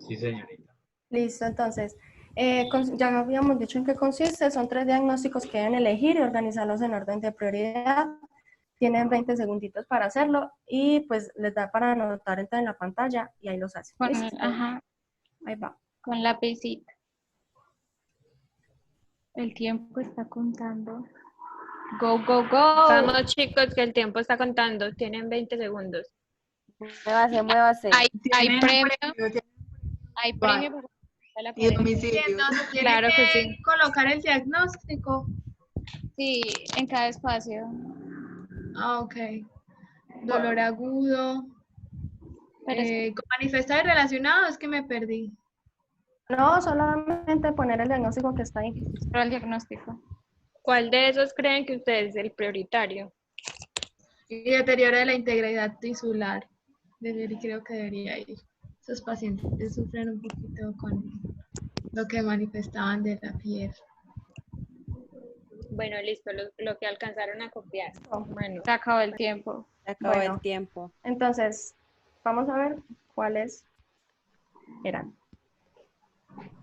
Sí, señorita. Listo, entonces, ya habíamos dicho en qué consiste, son 3 diagnósticos que deben elegir y organizarlos en orden de prioridad. Tienen 20 segunditos para hacerlo y pues les da para anotar en la pantalla y ahí los hacen. ¿Listo? Ajá, Ahí va. con lapicito. El tiempo está contando. Go, go, go. Vamos, chicos, que el tiempo está contando. Tienen 20 segundos. Muévase, muévase. Hay premio. Tiene Hay Vale. premio para la y prueba. domicilio. Entonces tiene Claro que que sí. colocar el diagnóstico. Sí, en cada espacio. Ah, ok. Dolor agudo. Pero Con manifestado y relacionado es que me perdí. No, solamente poner el diagnóstico que está ahí. el diagnóstico. ¿Cuál de esos creen que usted es el prioritario? Y deterioro de la integridad tisular. Creo que debería ir. Esos pacientes sufren un poquito con lo que manifestaban de la fiebre. Bueno, listo, lo que alcanzaron a copiar. Bueno, Se acabó el tiempo. Se acabó Bueno. el tiempo. Entonces, vamos a ver cuáles eran.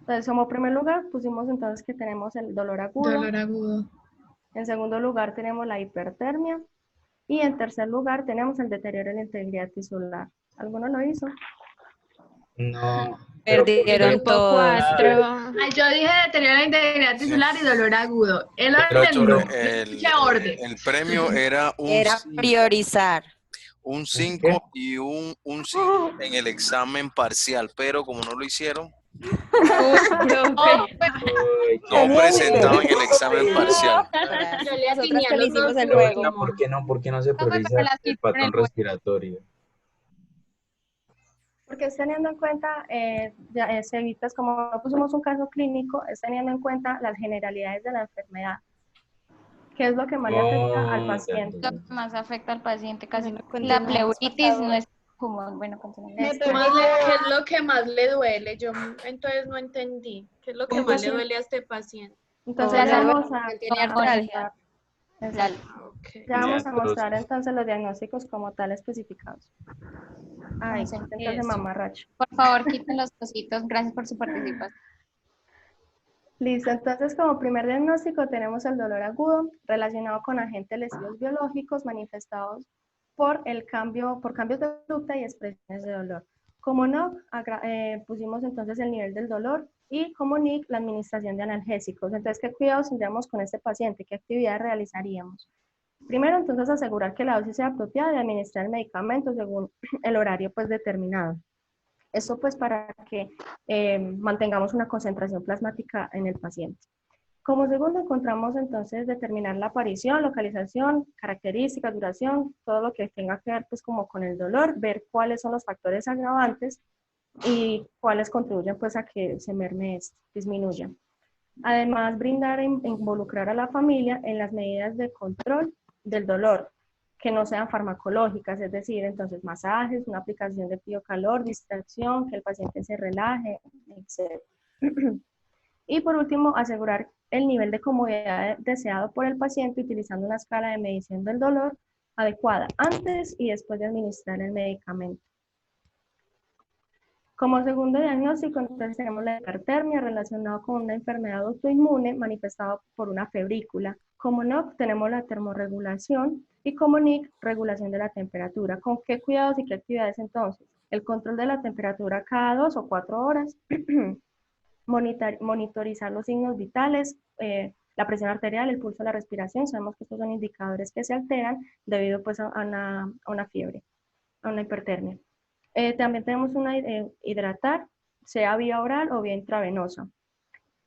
Entonces, como primer lugar, pusimos entonces que tenemos el dolor agudo. Dolor agudo. En segundo lugar, tenemos la hipertermia. Y en tercer lugar, tenemos el deterioro de la integridad tisular. ¿Alguno lo hizo? No. Perdieron grupo todo. 4. Ay, yo dije deterioro de la integridad tisular y dolor agudo. El Pero orden no. El, ¿Qué orden? el premio era Era priorizar. un 5 y un 5 en el examen parcial, pero como no lo hicieron, no presentaban el examen parcial. Yo le Nosotras atiné a que le los hicimos dos el Pero juego. venga, ¿por qué no se prioriza pero las el quité en patrón el juego. respiratorio? Porque es teniendo en cuenta, se evita, es como no pusimos un caso clínico, es teniendo en cuenta las generalidades de la enfermedad. ¿Qué es lo que más le afecta al Oh, paciente? Lo que más afecta al paciente casi Bueno, la continuamos, por pleuritis favor. no es común. Bueno, continuamos. ¿Qué es lo que más le duele? Yo entonces no entendí. ¿Qué es lo que más le duele a este paciente? Entonces Todo ya le vamos duele, a, porque tiene a artralgia. mostrar, Okay. ya vamos a Ya, mostrar entonces. entonces los diagnósticos como tal especificados. Ay, Vamos a entonces empezar. mamarracho. Por favor, quiten los cositos. Gracias por su participación. Listo, entonces como primer diagnóstico tenemos el dolor agudo relacionado con agentes lesivos biológicos manifestados por cambios de conducta y expresiones de dolor. Como NOC, pusimos entonces el nivel del dolor y como NIC, la administración de analgésicos. Entonces, ¿qué cuidados tendríamos con este paciente? ¿Qué actividades realizaríamos? Primero, entonces, asegurar que la dosis sea apropiada y administrar el medicamento según el horario pues determinado. Esto pues para que mantengamos una concentración plasmática en el paciente. Como segundo encontramos entonces determinar la aparición, localización, características, duración, todo lo que tenga que ver pues como con el dolor, ver cuáles son los factores agravantes y cuáles contribuyen pues a que se merme esto, disminuya. Además, brindar e involucrar a la familia en las medidas de control del dolor, que no sean farmacológicas, es decir, entonces masajes, una aplicación de frío calor, distracción, que el paciente se relaje, etc. Y por último, asegurar el nivel de comodidad deseado por el paciente utilizando una escala de medición del dolor adecuada antes y después de administrar el medicamento. Como segundo diagnóstico, entonces tenemos la hipertermia relacionada con una enfermedad autoinmune manifestada por una febrícula. Como NOC, tenemos la termorregulación y como NIC, regulación de la temperatura. ¿Con qué cuidados y qué actividades entonces? El control de la temperatura cada 2 o 4 horas, monitorizar los signos vitales, la presión arterial, el pulso, la respiración. Sabemos que estos son indicadores que se alteran debido pues, a una fiebre, a una hipertermia. También tenemos hidratar, sea vía oral o vía intravenosa,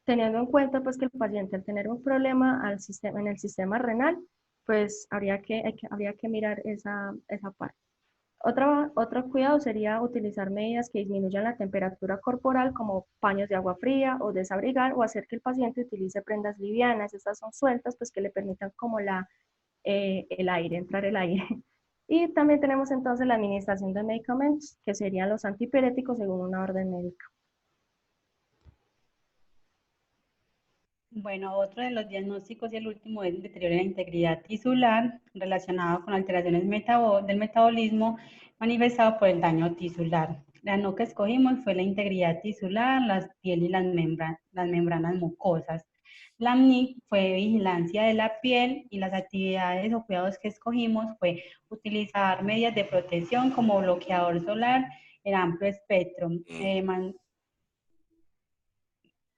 teniendo en cuenta pues, que el paciente al tener un problema en el sistema renal, pues habría que mirar esa parte. Otro cuidado sería utilizar medidas que disminuyan la temperatura corporal como paños de agua fría o desabrigar o hacer que el paciente utilice prendas livianas, estas son sueltas, pues que le permitan como el aire, entrar el aire. Y también tenemos entonces la administración de medicamentos, que serían los antipiréticos según una orden médica. Bueno, otro de los diagnósticos y el último es el deterioro de la integridad tisular relacionado con alteraciones del metabolismo manifestado por el daño tisular. La no que escogimos fue la integridad tisular, la piel y las membranas mucosas. La MNIC fue vigilancia de la piel y las actividades o cuidados que escogimos fue utilizar medidas de protección como bloqueador solar en amplio espectro. ¿Me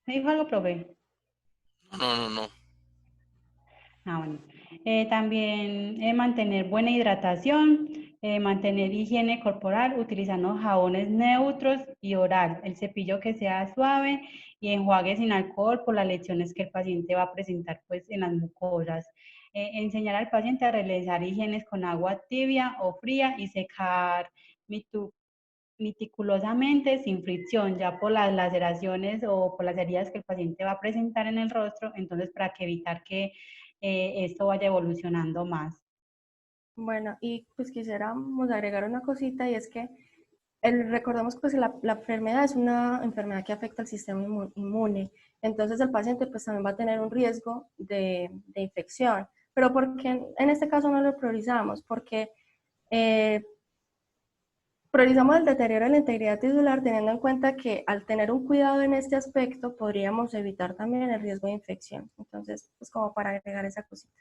dijo algo, profe? No. Bueno. También mantener buena hidratación, mantener higiene corporal utilizando jabones neutros y oral, el cepillo que sea suave y enjuague sin alcohol por las lesiones que el paciente va a presentar pues en las mucosas. Enseñar al paciente a realizar higienes con agua tibia o fría y secar meticulosamente sin fricción, ya por las laceraciones o por las heridas que el paciente va a presentar en el rostro, entonces para que evitar que esto vaya evolucionando más. Bueno, y pues quisiéramos agregar una cosita y es que recordemos que pues, la enfermedad es una enfermedad que afecta al sistema inmune, entonces el paciente pues también va a tener un riesgo de infección, pero ¿por qué en este caso no lo priorizamos? Porque priorizamos el deterioro de la integridad tisular teniendo en cuenta que al tener un cuidado en este aspecto podríamos evitar también el riesgo de infección, entonces pues como para agregar esa cosita.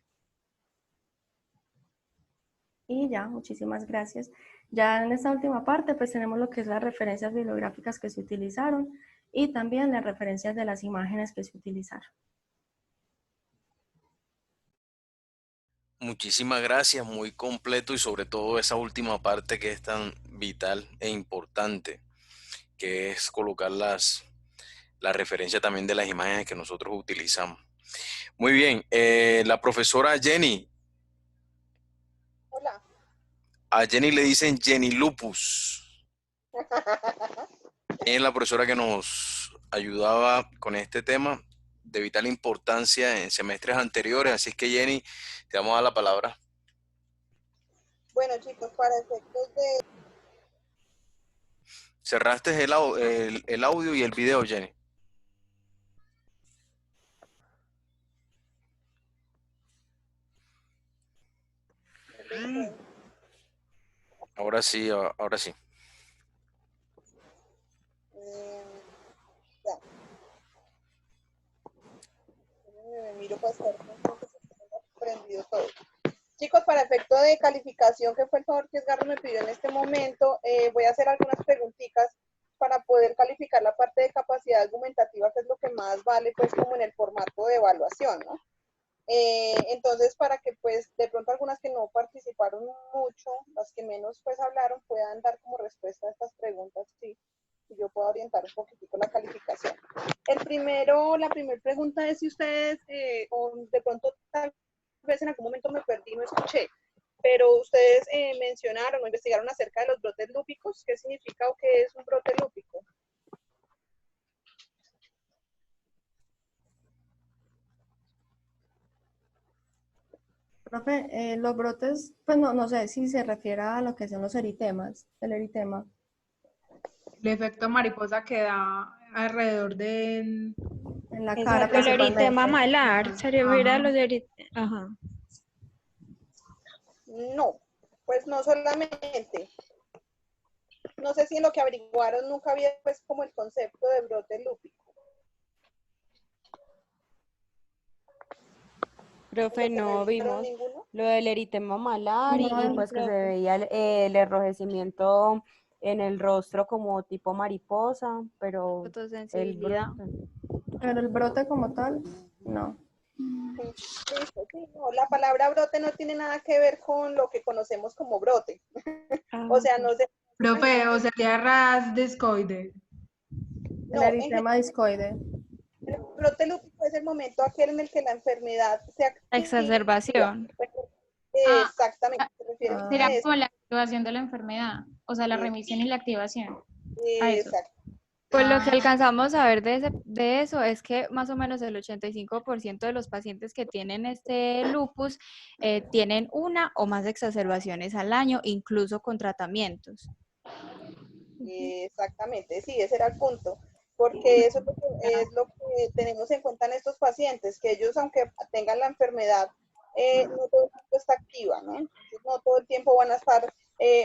Y ya, muchísimas gracias. Ya en esta última parte, pues tenemos lo que es las referencias bibliográficas que se utilizaron y también las referencias de las imágenes que se utilizaron. Muchísimas gracias, muy completo y sobre todo esa última parte que es tan vital e importante, que es colocar la referencia también de las imágenes que nosotros utilizamos. Muy bien, la profesora Jenny. Hola. A Jenny le dicen Jenny Lupus. Es la profesora que nos ayudaba con este tema de vital importancia en semestres anteriores, así que Jenny, te vamos a dar la palabra. Bueno, chicos, para efectos de... Cerraste el audio y el video, Jenny. Ahora sí, ahora sí. Ya. Me miro para estar aprendido todo. Chicos, para efecto de calificación, que fue el favor que Edgardo me pidió en este momento, voy a hacer algunas preguntitas para poder calificar la parte de capacidad argumentativa, que es lo que más vale, pues, como en el formato de evaluación, ¿no? Entonces, para que, pues, de pronto algunas que no participaron mucho, las que menos, pues, hablaron, puedan dar como respuesta a estas preguntas, sí, y yo puedo orientar un poquitico la calificación. La primera pregunta es si ustedes, o de pronto tal vez en algún momento me perdí, no escuché, pero ustedes mencionaron o investigaron acerca de los brotes lúpicos. ¿Qué significa o qué es un brote lúpico? Profe, los brotes, pues no sé si se refiere a lo que son los eritemas, el eritema. El efecto mariposa que da alrededor del... En la cara, El eritema malar, se refiere a Ajá. los Ajá. No, pues no solamente. No sé si en lo que averiguaron nunca había pues como el concepto de brote lúpico. Profe, no vimos lo del eritema malar y pues que se veía el enrojecimiento en el rostro como tipo mariposa, pero el brote. Pero el brote como tal, no. Listo, sí, no, la palabra brote no tiene nada que ver con lo que conocemos como brote. O sea, no sé. Profe, o sería ras discoide. El eritema discoide. El brote lúpico es el momento aquel en el que la enfermedad se activa. Exacerbación. Exactamente, se refiere a Será eso. como la activación de la enfermedad, o sea, la remisión y la activación. Exacto. Pues lo que alcanzamos a ver de eso es que más o menos el 85% de los pacientes que tienen este lupus tienen una o más exacerbaciones al año, incluso con tratamientos. Exactamente, sí, ese era el punto. Porque eso es lo que tenemos en cuenta en estos pacientes, que ellos, aunque tengan la enfermedad, no todo el tiempo está activa, ¿no? Entonces, no todo el tiempo van a estar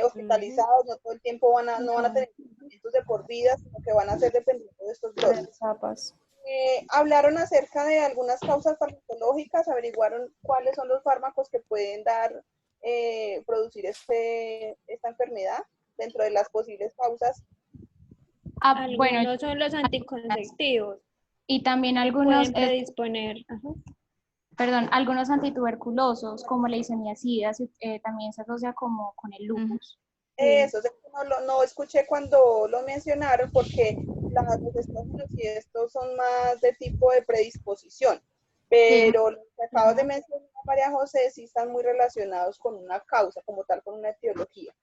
hospitalizados, no todo el tiempo no van a tener tratamientos de por vida, sino que van a ser dependiendo de estos brotes. Hablaron acerca de algunas causas farmacológicas, averiguaron cuáles son los fármacos que pueden producir esta enfermedad dentro de las posibles causas. Bueno, son los anticonceptivos. Y también que algunos, pueden predisponer. perdón, algunos antituberculosos, como la isoniazida, también se asocia como con el lupus. Eso, no escuché cuando lo mencionaron porque los estrógenos y estos son más de tipo de predisposición, pero los que acabas de mencionar, María José, sí están muy relacionados con una causa, como tal, con una etiología.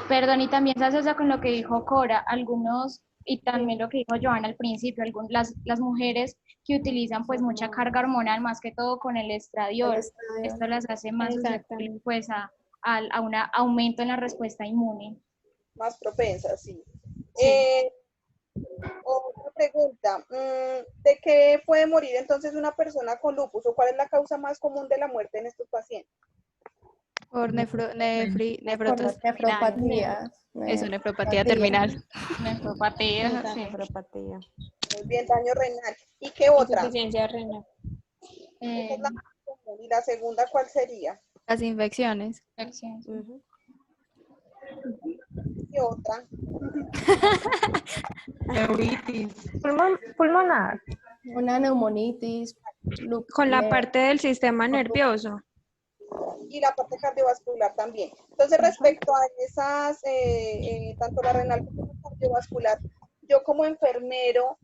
Perdón, y también se asocia con lo que dijo Cora, algunos, y también lo que dijo Joana al principio, las mujeres que utilizan pues mucha carga hormonal, más que todo con el estradiol, esto las hace más susceptibles pues a un aumento en la respuesta inmune. Más propensas, sí. Otra pregunta, ¿de qué puede morir entonces una persona con lupus o cuál es la causa más común de la muerte en estos pacientes? Por nefropatías. Es una nefropatía terminal. Nefropatía, sí. Nefropatía. Muy bien, daño renal. ¿Y qué otra? Insuficiencia renal. Esa es la más común. ¿Y la segunda cuál sería? Las infecciones. ¿Y otra? Neuritis. Pulmonar. Una neumonitis. Con la parte del sistema nervioso. Y la parte cardiovascular también. Entonces, respecto a esas, tanto la renal como la cardiovascular, yo como enfermero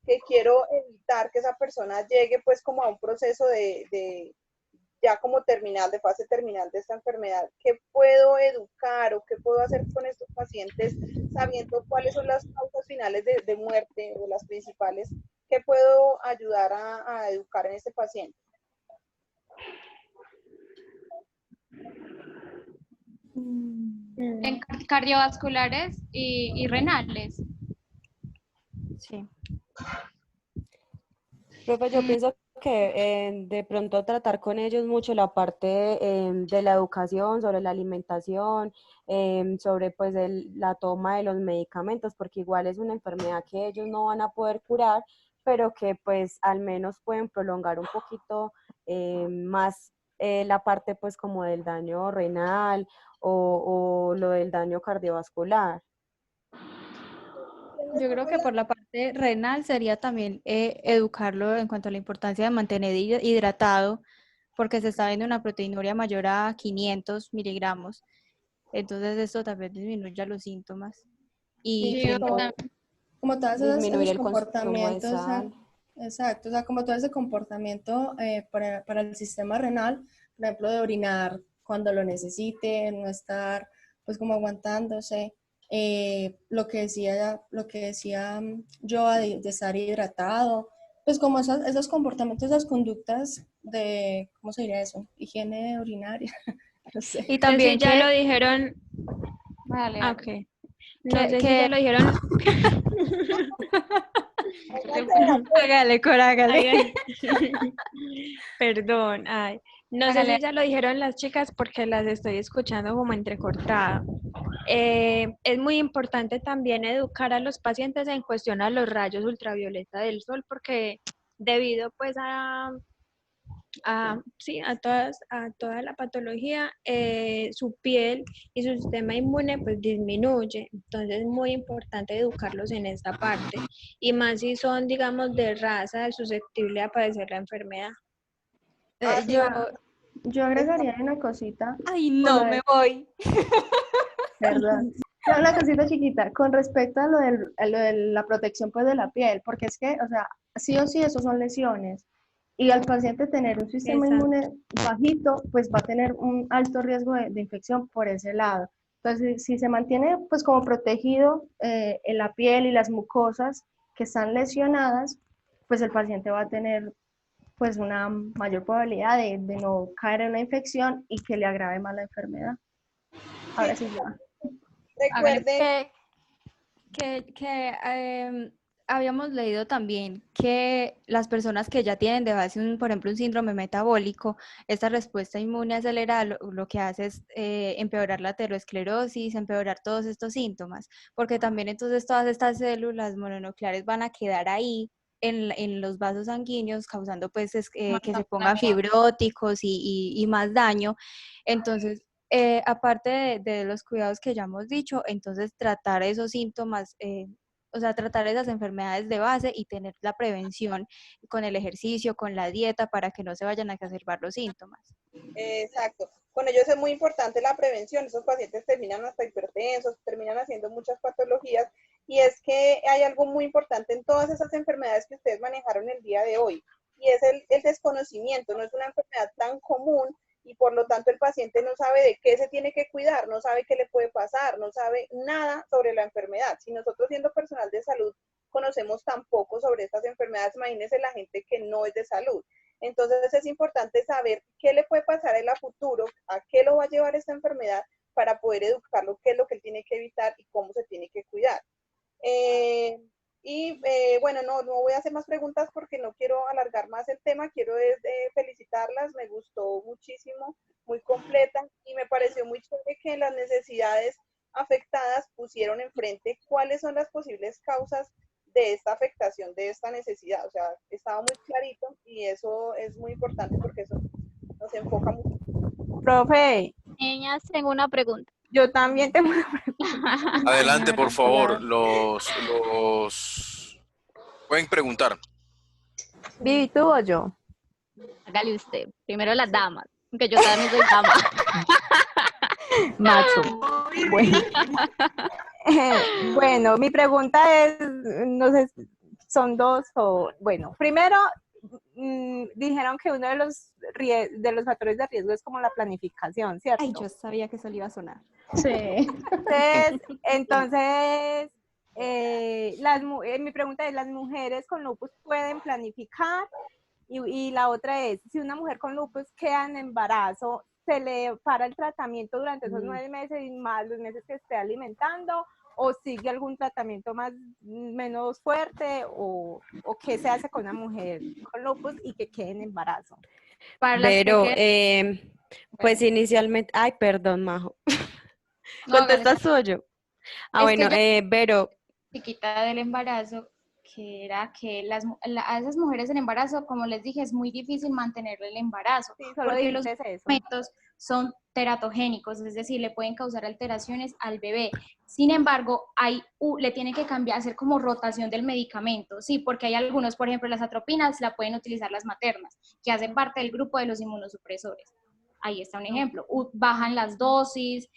que quiero evitar que esa persona llegue pues como a un proceso ya como terminal, de fase terminal de esta enfermedad, ¿qué puedo educar o qué puedo hacer con estos pacientes sabiendo cuáles son las causas finales de muerte o las principales? ¿Qué puedo ayudar a educar en este paciente? En cardiovasculares y renales. Sí. Profe, yo pienso que de pronto tratar con ellos mucho la parte de la educación, sobre la alimentación, sobre pues la toma de los medicamentos, porque igual es una enfermedad que ellos no van a poder curar, pero que pues al menos pueden prolongar un poquito más la parte pues como del daño renal o lo del daño cardiovascular. Yo creo que por la parte renal sería también educarlo en cuanto a la importancia de mantener hidratado, porque se está viendo una proteinuria mayor a 500 miligramos. Entonces esto también disminuye los síntomas. Y como todos disminuir esos el consumo de comportamientos, sal. exacto, o sea, como todo ese comportamiento para el sistema renal, por ejemplo, de orinar cuando lo necesite, no estar pues como aguantándose. Lo que decía yo de estar hidratado, pues como esos comportamientos, esas conductas de, ¿cómo se diría eso? Higiene urinaria, no sé. Y también ya lo dijeron. Vale. Okay. No sé si ya lo dijeron. Hágale, Cora, hágale. Perdón, ay. No sé si ya lo dijeron las chicas porque las estoy escuchando como entrecortada. Es muy importante también educar a los pacientes en cuestión a los rayos ultravioleta del sol porque debido pues a toda la patología, su piel y su sistema inmune pues disminuye. Entonces es muy importante educarlos en esta parte y más si son, digamos, de raza susceptible a padecer la enfermedad. Yo agregaría una cosita. Ay, no, me voy. Perdón. No, una cosita chiquita, con respecto a lo de la protección pues de la piel, porque es que, o sea, sí o sí, eso son lesiones. Y al paciente tener un sistema inmune bajito, pues va a tener un alto riesgo de infección por ese lado. Entonces, si se mantiene pues como protegido en la piel y las mucosas que están lesionadas, pues el paciente va a tener pues una mayor probabilidad de no caer en una infección y que le agrave más la enfermedad. Ahora sí ya. Recuerden habíamos leído también que las personas que ya tienen de base, por ejemplo, un síndrome metabólico, esta respuesta inmune acelerada lo que hace es empeorar la aterosclerosis, empeorar todos estos síntomas, porque también entonces todas estas células mononucleares van a quedar ahí en los vasos sanguíneos, causando pues que se pongan fibróticos y más daño. Entonces, aparte de los cuidados que ya hemos dicho, entonces tratar esos síntomas, o sea, tratar esas enfermedades de base y tener la prevención con el ejercicio, con la dieta, para que no se vayan a exacerbar los síntomas. Exacto. Con ellos es muy importante la prevención. Esos pacientes terminan hasta hipertensos, terminan haciendo muchas patologías. Y es que hay algo muy importante en todas esas enfermedades que ustedes manejaron el día de hoy. Y es el desconocimiento. No es una enfermedad tan común y por lo tanto el paciente no sabe de qué se tiene que cuidar, no sabe qué le puede pasar, no sabe nada sobre la enfermedad. Si nosotros siendo personal de salud conocemos tan poco sobre estas enfermedades, imagínense la gente que no es de salud. Entonces es importante saber qué le puede pasar en el futuro, a qué lo va a llevar esta enfermedad para poder educarlo, qué es lo que él tiene que evitar y cómo se tiene que cuidar. Bueno, no voy a hacer más preguntas porque no quiero alargar más el tema, quiero felicitarlas, me gustó muchísimo, muy completa y me pareció muy chévere que las necesidades afectadas pusieron enfrente cuáles son las posibles causas de esta afectación, de esta necesidad, o sea, estaba muy clarito y eso es muy importante porque eso nos enfoca mucho. Profe, Niñas, tengo una pregunta. yo también tengo una pregunta. Adelante, por favor, los pueden preguntar. Vivi, ¿tú o yo? Hágale usted. Primero las damas, aunque yo también soy dama. Macho. Bueno. Bueno, mi pregunta es, no sé, son dos o, bueno, primero dijeron que uno de los factores de riesgo es como la planificación, ¿cierto? Ay, yo sabía que eso le iba a sonar. Sí. Entonces mi pregunta es, ¿las mujeres con lupus pueden planificar? Y la otra es, si una mujer con lupus queda en embarazo, ¿se le para el tratamiento durante esos 9 meses y más los meses que esté alimentando? ¿O sigue algún tratamiento menos fuerte? ¿O qué se hace con una mujer con lupus y que quede en embarazo? Pero, pues inicialmente, ay, perdón, Majo. No, ¿Contestas tú o yo? Ah, Es que bueno, pero chiquita del embarazo, que era que a esas mujeres en embarazo, como les dije, es muy difícil mantener el embarazo, Sí, solo porque los dices eso. medicamentos son teratogénicos, es decir, le pueden causar alteraciones al bebé. Sin embargo, le tiene que hacer como rotación del medicamento, sí, porque hay algunos, por ejemplo, las atropinas la pueden utilizar las maternas, que hacen parte del grupo de los inmunosupresores. Ahí está un ejemplo. Bajan las dosis,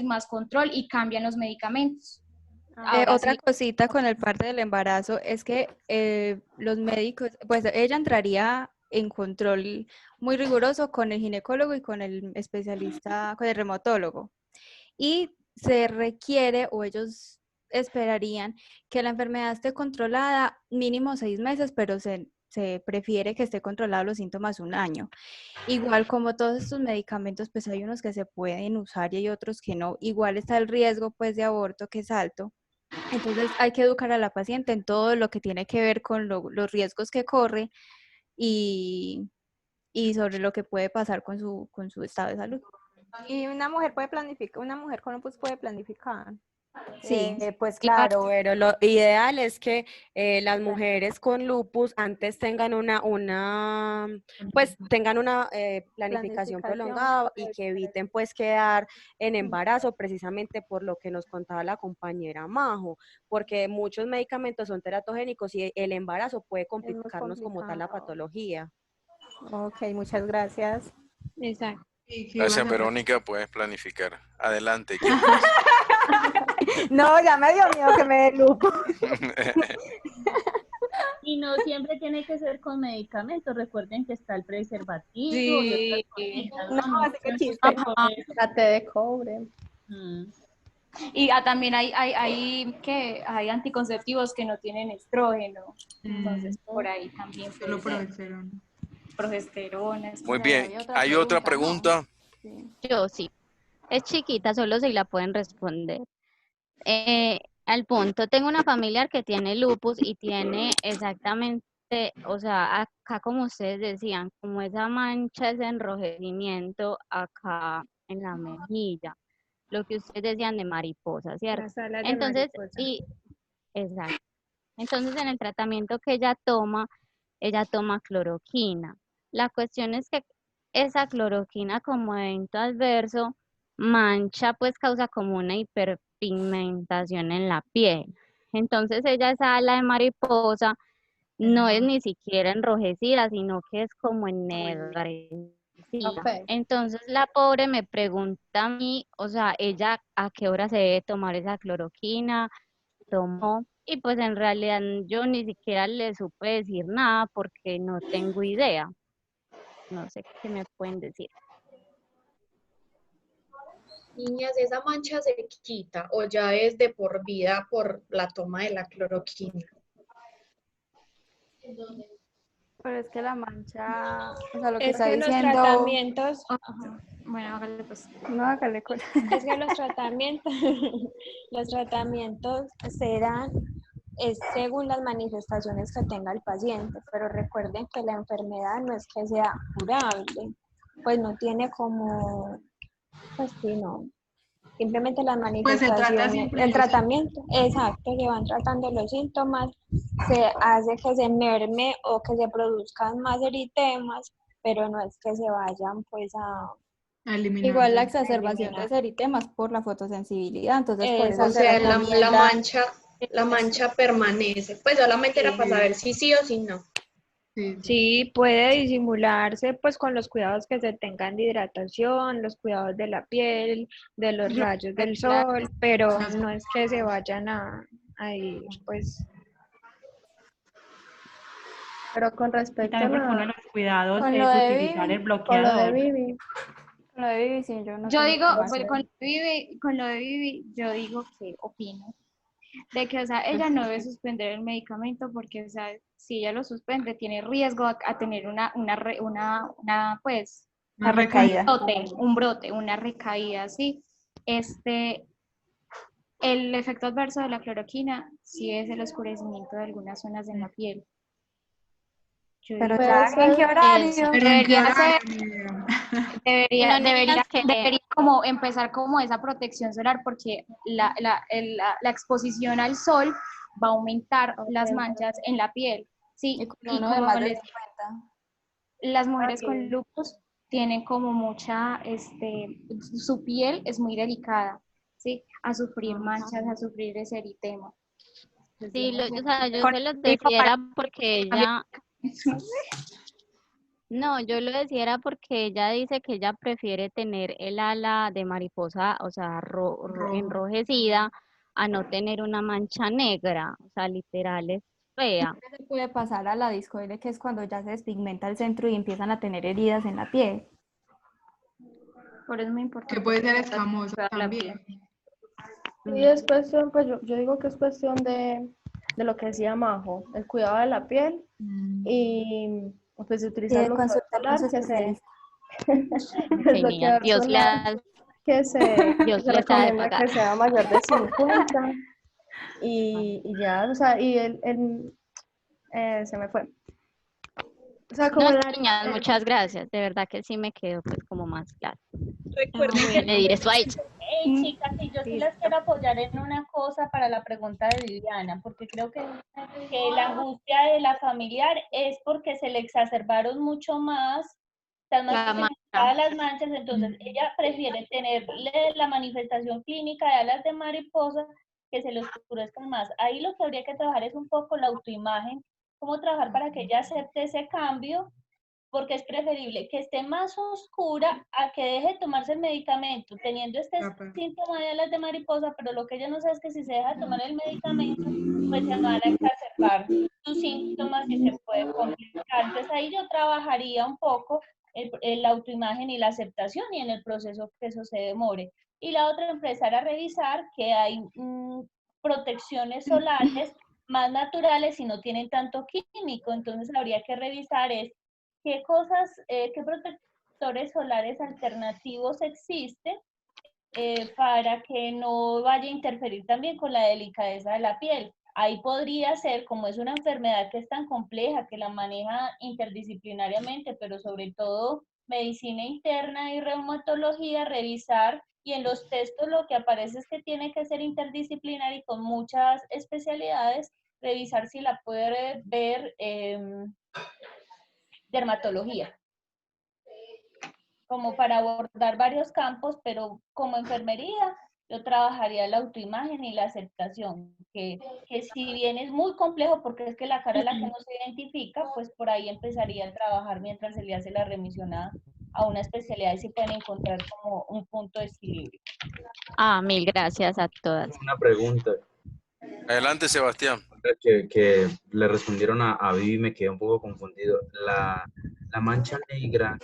más control y cambian los medicamentos. Otra cosita con el parte del embarazo es que los médicos, pues ella entraría en control muy riguroso con el ginecólogo y con el especialista, con el reumatólogo. Y se requiere, o ellos esperarían, que la enfermedad esté controlada mínimo 6 meses, pero se prefiere que esté controlado los síntomas 1 año. Igual como todos estos medicamentos, pues hay unos que se pueden usar y hay otros que no. Igual está el riesgo pues de aborto que es alto. Entonces hay que educar a la paciente en todo lo que tiene que ver con los riesgos que corre y sobre lo que puede pasar con su estado de salud. Y una mujer puede planificar, una mujer con lupus puede planificar. Sí. Pues claro, pero lo ideal es que las mujeres con lupus antes tengan tengan una planificación prolongada y que eviten pues quedar en embarazo, precisamente por lo que nos contaba la compañera Majo, porque muchos medicamentos son teratogénicos y el embarazo puede complicarnos como tal la patología. Ok, muchas gracias. Exacto. Gracias, Verónica, puedes planificar. Adelante. No, ya me dio miedo que me dé lupus. Y no siempre tiene que ser con medicamentos. Recuerden que está el preservativo. Sí. Y otras cositas, No, así que chiste. La té de cobre. Y también hay anticonceptivos que no tienen estrógeno. Entonces, por ahí también. Solo progesterona. Progesterona. Muy bien. ¿Hay otra pregunta? Yo sí. Es chiquita, solo si la pueden responder. Al punto, tengo una familiar que tiene lupus y tiene exactamente, o sea, acá como ustedes decían, como esa mancha, ese enrojecimiento acá en la mejilla, lo que ustedes decían de mariposa, ¿cierto? Las alas de Entonces, mariposa. exacto. Entonces, en el tratamiento que ella toma cloroquina. La cuestión es que esa cloroquina como evento adverso mancha, pues causa como una hiperpigmentación en la piel. Entonces ella esa ala de mariposa no es ni siquiera enrojecida, sino que es como ennegrecida. Entonces la pobre me pregunta a mí, o sea, ella a qué hora se debe tomar esa cloroquina, tomó, y pues en realidad yo ni siquiera le supe decir nada porque no tengo idea. No sé qué me pueden decir. Niñas, ¿esa mancha se quita o ya es de por vida por la toma de la cloroquina? Pero es que la mancha, o sea, lo que Es está que los diciendo... tratamientos, Bueno, hágale pues. No, hágale con... es que los tratamientos, los tratamientos se dan es según las manifestaciones que tenga el paciente, pero recuerden que la enfermedad no es que sea curable, pues no tiene como, pues sí, no, simplemente las Pues se trata manifestaciones, siempre el de los tratamiento, exacto, se van tratando los síntomas, se hace que se merme o que se produzcan más eritemas, pero no es que se vayan pues a eliminar. Igual la a exacerbación eliminar. de eritemas por la fotosensibilidad, entonces por eso O se sea, la recomienda... mancha permanece. Pues solamente era para saber si sí o si no. Sí, puede disimularse pues con los cuidados que se tengan de hidratación, los cuidados de la piel, de los rayos del sol, pero no es que se vayan a ir pues. Pero con Y respecto a también porque uno de la... los cuidados Con es lo de utilizar el Vivi, Con lo de bloqueador. Vivi. con lo de Vivi, sí, yo no Yo tengo digo, problema. pues, con lo de Vivi, yo digo que opino de que, o sea, ella no debe suspender el medicamento porque, o sea, si ella lo suspende, tiene riesgo a tener pues, Una recaída. un brote, una recaída, ¿sí? El efecto adverso de la cloroquina sí es el oscurecimiento de algunas zonas en la piel. Yo Pero digo, ya, ¿en qué horario? ¿Pero en qué debería horario? ser, Bueno, niñas, que debería como empezar como esa protección solar porque la exposición al sol va a aumentar las manchas en la piel. Sí, Y con y uno de como más de les 50. las mujeres con lupus tienen como mucha, su piel es muy delicada, ¿sí? A sufrir manchas, a sufrir ese eritema. Sí, o sea, yo se los decía era porque ella, no, yo lo decía era porque ella dice que ella prefiere tener el ala de mariposa, o sea, enrojecida, a no tener una mancha negra, o sea, literal es fea. Se puede pasar a la discoide, que es cuando ya se despigmenta el centro y empiezan a tener heridas en la piel. Por eso es muy importante. Que puede ser escamoso la también. Sí, es cuestión, pues yo digo que es cuestión de lo que decía Majo, el cuidado de la piel y pues de utilizar Tiene bloqueador consultar con solar, su que se, especialista. el Ok, niñas, bloqueador solar que se Dios les ha de recomienda pagar. que sea mayor de 50 y ya, o sea, y se me fue. O sea, como No, niñas, muchas gracias, de verdad que sí me quedó pues como más claro. Recuerden Voy a añadir eso a ella. chicas, y yo sí las quiero apoyar en una cosa para la pregunta de Viviana, porque creo que la angustia de la familiar es porque se le exacerbaron mucho más, están más pronunciadas las manchas, entonces ella prefiere tenerle la manifestación clínica de alas de mariposa que se le oscurezcan más. Ahí lo que habría que trabajar es un poco la autoimagen, cómo trabajar para que ella acepte ese cambio, porque es preferible que esté más oscura a que deje de tomarse el medicamento, teniendo este síntoma de alas de mariposa, pero lo que ella no sabe es que si se deja de tomar el medicamento, pues se van a exacerbar sus síntomas y se puede complicar. Entonces ahí yo trabajaría un poco la autoimagen y la aceptación y en el proceso que eso se demore. Y la otra, empezar a revisar que hay protecciones solares más naturales y no tienen tanto químico, entonces habría que revisar qué cosas, qué protectores solares alternativos existen para que no vaya a interferir también con la delicadeza de la piel. Ahí podría ser, como es una enfermedad que es tan compleja, que la maneja interdisciplinariamente, pero sobre todo medicina interna y reumatología, revisar, y en los textos lo que aparece es que tiene que ser interdisciplinario y con muchas especialidades, revisar si la puede ver dermatología, como para abordar varios campos, pero como enfermería yo trabajaría la autoimagen y la aceptación, que si bien es muy complejo porque es que la cara es la que no se identifica, pues por ahí empezaría a trabajar mientras se le hace la remisión a una especialidad y se pueden encontrar como un punto de equilibrio. Mil gracias a todas. Una pregunta. Adelante, Sebastián. Que le respondieron a Vivi y me quedé un poco confundido. La mancha negra,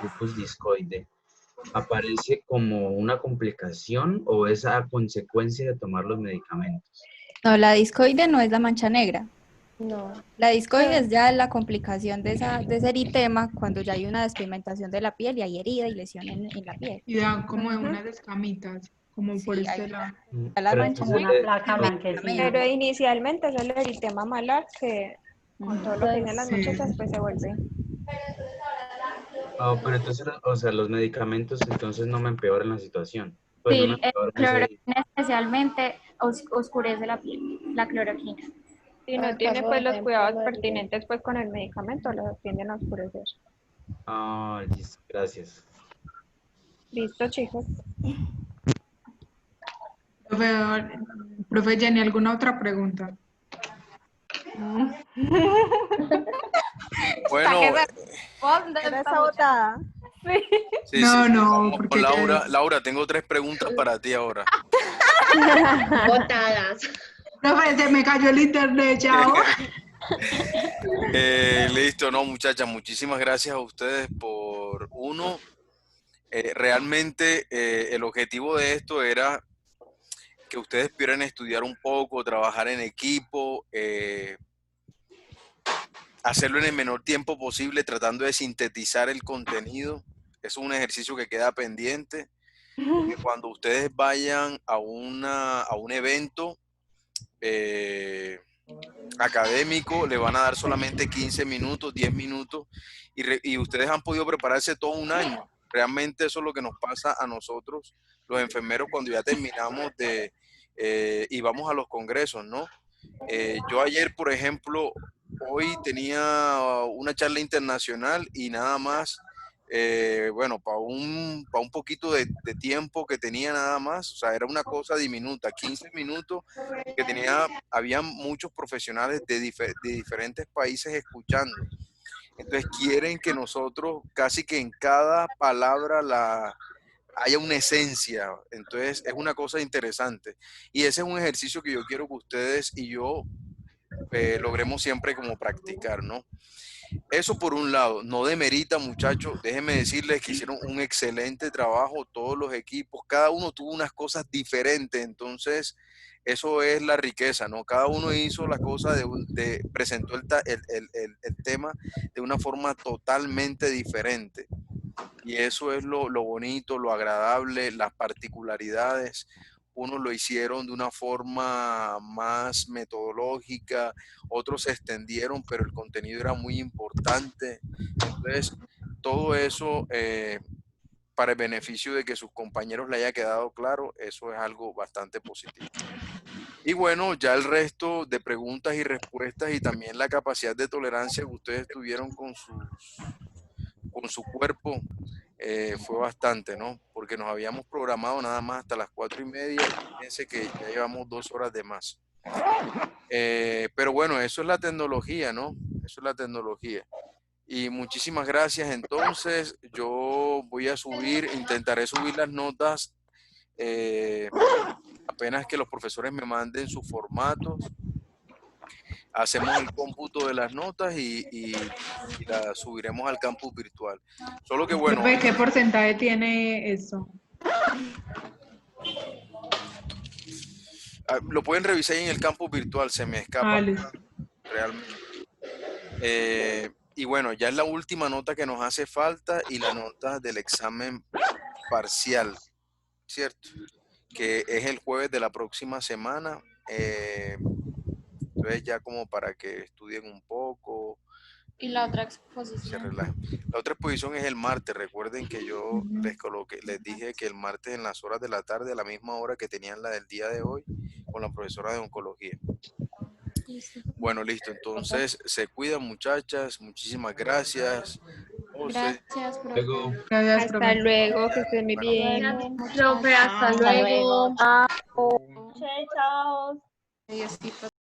lupus discoide, ¿aparece como una complicación o es a consecuencia de tomar los medicamentos? No, la discoide no es la mancha negra. No. La discoide es ya la complicación de ese eritema cuando ya hay una despigmentación de la piel y hay herida y lesión en la piel. Y dan como unas escamitas, como por Sí, este lado. La mancha Como una placa blanquecina. Pero inicialmente es el eritema malar que con todo lo que dicen las Sí. muchachas pues se vuelve. Pero entonces, o sea, los medicamentos entonces no me empeoran la situación. Pues no me Sí, empeoran cloroquina especialmente oscurece la piel, la cloroquina. Si no tiene pues los cuidados pertinentes pues con el medicamento, lo tienden a oscurecer. Listo, gracias. Listo, chicos. Profe Jenny, ¿alguna otra pregunta? Bueno, ¿Era esa botada? sí, No, sí. no, Vamos porque con Laura. Laura, tengo 3 preguntas para ti ahora. Botadas. Profe, se me cayó el internet, chao. Listo, no, muchachas, muchísimas gracias a ustedes por realmente el objetivo de esto era que ustedes pudieran estudiar un poco, trabajar en equipo, hacerlo en el menor tiempo posible, tratando de sintetizar el contenido. Es un ejercicio que queda pendiente, porque cuando ustedes vayan a un evento académico, le van a dar solamente 15 minutos, 10 minutos, y ustedes han podido prepararse todo un año. Realmente eso es lo que nos pasa a nosotros, los enfermeros, cuando ya terminamos y vamos a los congresos, ¿no? Yo ayer, por ejemplo, hoy tenía una charla internacional y nada más, bueno, para un poquito de tiempo que tenía nada más, o sea, era una cosa diminuta, 15 minutos, que había muchos profesionales de diferentes países escuchando. Entonces quieren que nosotros casi que en cada palabra haya una esencia. Entonces es una cosa interesante. Y ese es un ejercicio que yo quiero que ustedes y yo logremos siempre como practicar, ¿no? Eso por un lado, no demerita, muchachos, déjenme decirles que hicieron un excelente trabajo todos los equipos, cada uno tuvo unas cosas diferentes, entonces eso es la riqueza, ¿no? Cada uno hizo la cosa presentó el tema de una forma totalmente diferente. Y eso es lo bonito, lo agradable, las particularidades. Unos lo hicieron de una forma más metodológica, otros se extendieron, pero el contenido era muy importante. Entonces, todo eso para el beneficio de que sus compañeros le haya quedado claro, eso es algo bastante positivo. Y bueno, ya el resto de preguntas y respuestas y también la capacidad de tolerancia que ustedes tuvieron con su cuerpo, fue bastante, ¿no? Porque nos habíamos programado nada más hasta las 4:30 y fíjense que ya llevamos 2 horas de más. Pero bueno, eso es la tecnología, ¿no? Eso es la tecnología. Y muchísimas gracias. Entonces, yo voy a intentaré subir las notas apenas que los profesores me manden sus formatos. Hacemos el cómputo de las notas y las subiremos al campus virtual. Solo que bueno. Profe, ¿qué porcentaje tiene eso? Lo pueden revisar en el campus virtual, se me escapa realmente. Y bueno, ya es la última nota que nos hace falta y la nota del examen parcial, ¿cierto? Que es el jueves de la próxima semana. Entonces ya como para que estudien un poco. Y la otra Se exposición. relajen. La otra exposición es el martes. Recuerden que yo les dije que el martes en las horas de la tarde, a la misma hora que tenían la del día de hoy, con la profesora de oncología. Bueno, listo. Entonces, se cuidan, muchachas. Muchísimas gracias. José. Gracias, profe. Hasta luego, que estén muy Bueno, bien. Profe, hasta luego. Chao. Adiósito.